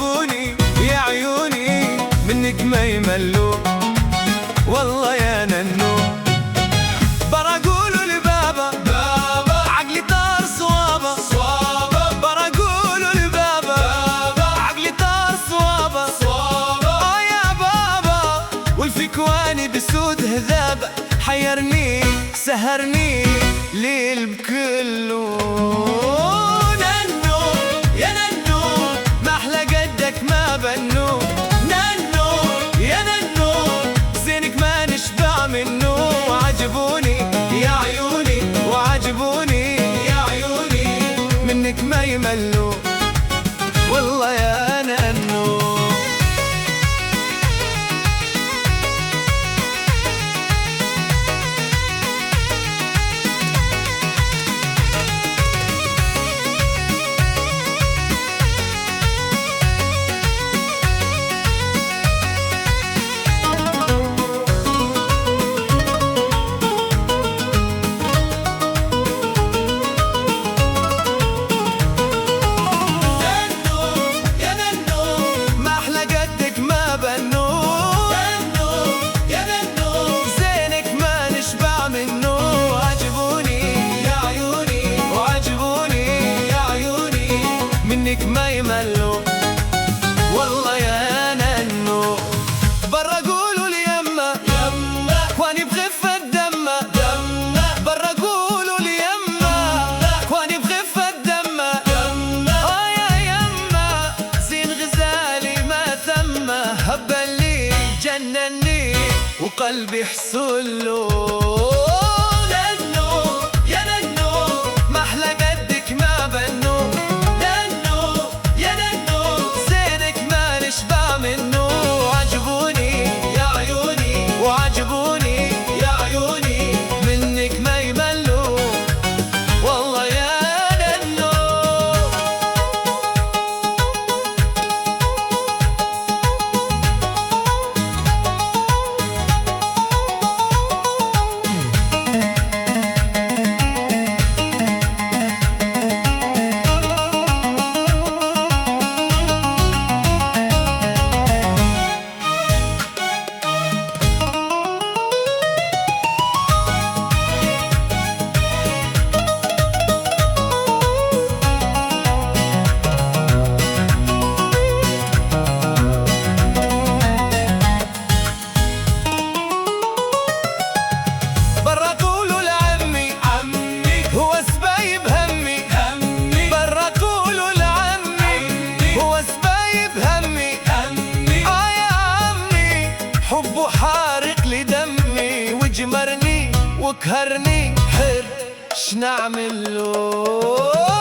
وعجبوني يا عيوني منك ما يملوا والله يا ننو. برا قولوا لبابا بابا عقلي طار صوابه صوابه، برا قولوا لبابا بابا عقلي طار صوابه صوابه. يا بابا والفكواني بسود هذابه، حيرني سهرني ليل بكله. ننو يا ننو ما احلى قدك ما بنو، ننو يا ننو زينك ما نشبع منه. وعجبوني يا عيوني وعجبوني يا عيوني منك ما يملوا والله يا ننو. منك ما يملوا والله يا ننو. برا قولوا لي يما يما كواني بخفة دمه دمه، برا قولوا لي يما كواني بخفة دمه دمه. يا يما زين غزالي ما ثم، هبلي جنني وقلبي حصله. ننو يا ننو ما احلى قدك ما بنو، منه. وعجبوني يا عيوني وعجبوني يا عيوني منك ما يملوا والله يا ننو. حبه حارق لي دمي وجمرني وقهرني، حر شنعمل له.